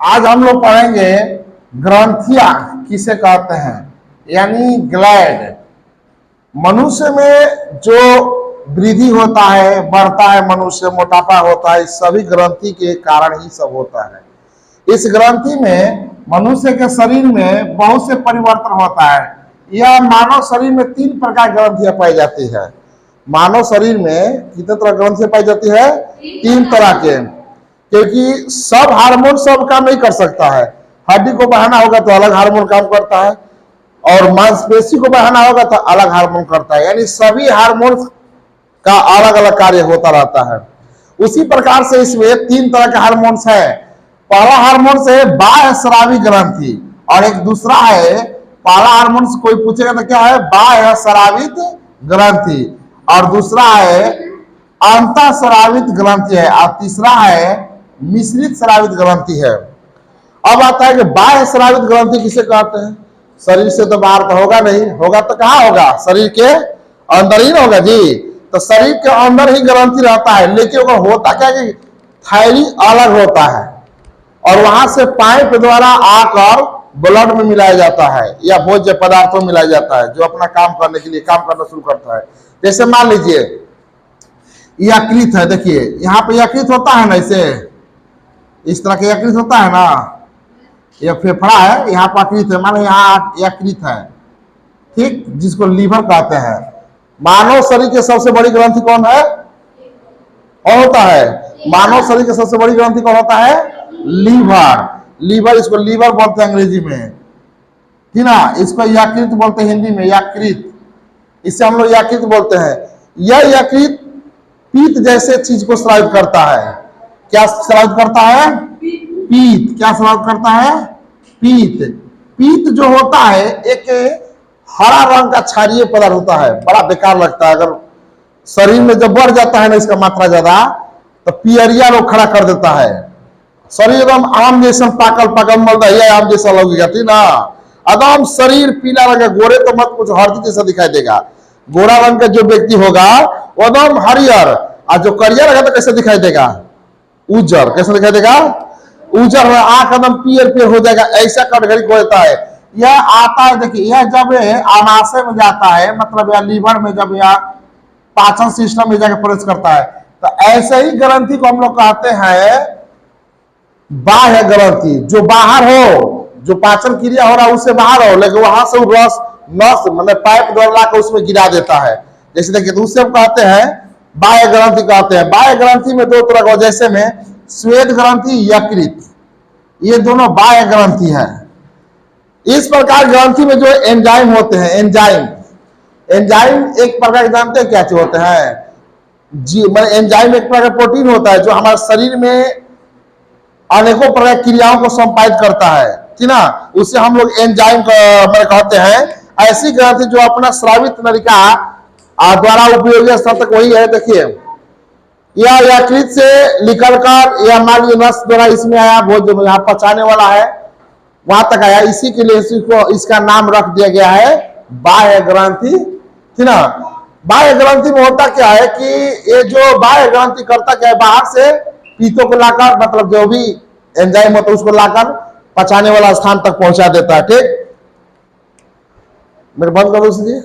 आज हम लोग पढ़ेंगे ग्रंथियां किसे कहते हैं, यानी ग्लैंड। मनुष्य में जो वृद्धि होता है, बढ़ता है, मनुष्य मोटापा होता है, सभी ग्रंथि के कारण ही सब होता है। इस ग्रंथि में मनुष्य के शरीर में बहुत से परिवर्तन होता है। यह मानव शरीर में 3 प्रकार की ग्रंथियां पाई जाती है। मानव शरीर में कितने तरह ग्रंथियां पाई जाती है? 3 तरह के, क्योंकि सब हार्मोन सब काम नहीं कर सकता है। हड्डी को बढ़ाना होगा तो अलग हार्मोन काम करता है, और मांसपेशी को बढ़ाना होगा तो अलग हार्मोन करता है, यानी सभी हार्मोन का अलग अलग कार्य होता रहता है। उसी प्रकार से इसमें 3 तरह के हार्मोन्स है। पहला हार्मोन है बाह्य स्रावी ग्रंथि, और एक दूसरा है, पहला हार्मोन कोई पूछेगा तो क्या है? बाह्य स्रावित ग्रंथि, और दूसरा है अंतःस्रावित ग्रंथि है, और तीसरा है मिश्रित स्रावित ग्रंथि है। अब आता है कि बाह्य स्रावित ग्रंथि किसे कहते हैं? शरीर से तो बाहर तो होगा नहीं, होगा तो कहाँ होगा? शरीर के अंदर ही होगा जी। तो शरीर के अंदर ही ग्रंथि रहता है, लेकिन वो होता क्या कि थैली अलग होता है, और वहां से पाइप द्वारा आकर ब्लड में मिलाया जाता है, या भोज्य पदार्थों में मिलाया जाता है, जो अपना काम करने के लिए काम करना शुरू करता है। जैसे मान लीजिए यकृत है, देखिए यहाँ पे यकृत होता है ना, इसे इस तरह के यकृत होता है ना, यह फेफड़ा है, यहाँ पर यकृत है, मानो यहाँ यकृत है, ठीक, जिसको लीवर कहते हैं। मानव शरीर के सबसे बड़ी ग्रंथि कौन है? कौन होता है? मानव शरीर के सबसे बड़ी ग्रंथि कौन होता है? लीवर। लीवर, इसको लीवर बोलते हैं अंग्रेजी में, ठीक ना। इसको यकृत बोलते हैं हिंदी में, यकृत, इसे हम लोग यकृत बोलते हैं। यह यकृत पीत जैसे चीज को स्रावित करता है। क्या स्रावित करता है? पीत। क्या स्रावित करता है? पीत। पीत जो होता है एक हरा रंग का क्षारीय पदार्थ होता है, बड़ा बेकार लगता है। अगर शरीर में जब बढ़ जाता है ना इसका मात्रा ज्यादा, तो पियरिया लोग खड़ा कर देता है। शरीर एकदम आम जैसा पाकल पाकल मलदहिया आम जैसा लगेगा, ठीक ना। एकदम शरीर पीला रंग, गोरे तो मत कुछ हल्दी जैसा दिखाई देगा। गोरा रंग का जो व्यक्ति होगा वो एकदम हरियर, और जो करिया रहेगा तो कैसे दिखाई देगा? उज्जर। कैसे दिखाई देगा? उज्जर में आंख एकदम पियर पियर हो जाएगा, ऐसा कटघरी को होता है। यह आता है, देखिए यह जब आमाशय में जाता है, मतलब यह लीवर में, जब यह पाचन सिस्टम में जाकर प्रवेश करता है, तो ऐसे ही ग्रंथि को हम लोग कहते हैं बाह्य ग्रंथि। जो बाहर हो, जो पाचन क्रिया हो रहा है उससे बाहर हो, लेकिन वहां से रस नस मतलब पाइप द्वारा लाकर उसमें गिरा देता है। जैसे देखिए, तो उससे हम कहते हैं बाह्य ग्रंथि कहते हैं। बाह्य ग्रंथि में 2 तरह का, जैसे में श्वेत ग्रंथि, यकृत, ये दोनों बाह्य ग्रंथि है। इस प्रकार ग्रंथि में जो एंजाइम होते हैं, एंजाइम एक प्रकार के, जानते हैं क्या चीज होते हैं जी? मतलब एंजाइम एक प्रकार का प्रोटीन होता है जो हमारे शरीर में अनेकों प्रकार की क्रियाओं को संपादित करता है, ठीक ना। उसे हम लोग एंजाइम कहते हैं। ऐसी ग्रंथि जो अपना स्रावित नलिका द्वारा उपयोगी स्थल तक वही है। देखिए यह यकृत से निकलकर यह मान लीजिए नस द्वारा इसमें आया, भोज्य यहाँ पचाने वाला है, वहां तक आया। इसी के लिए इसका नाम रख दिया गया है बाह्य ग्रंथि, ठीक ना। बाह्य ग्रंथि में होता क्या है कि ये जो बाह्य ग्रंथि करता क्या है, बाहर से पीतों को लाकर, मतलब जो भी एंजाइम होता है उसको लाकर पचाने वाला स्थान तक पहुंचा देता है, ठीक। मेरे बंद कर दो जी।